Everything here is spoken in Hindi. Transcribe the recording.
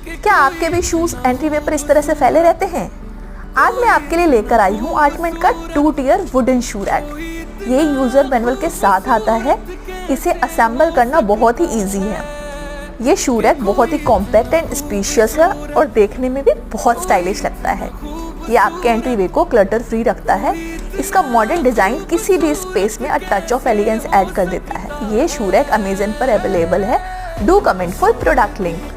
क्या आपके भी शूज एंट्री वे पर इस तरह से फैले रहते हैं? आज मैं आपके लिए लेकर आई हूँ आर्टमेंट का 2 टियर वुडन शू रैक। ये यूजर मैनुअल के साथ आता है। इसे असेंबल करना बहुत ही इजी है। ये शू रैक बहुत ही कॉम्पैक्ट एंड स्पेशियस है और देखने में भी बहुत स्टाइलिश लगता है। ये आपके एंट्री वे को क्लटर फ्री रखता है। इसका मॉडर्न डिजाइन किसी भी स्पेस में a touch of elegance add कर देता है। ये शू रैक अमेज़न पर अवेलेबल है। Do comment for product link.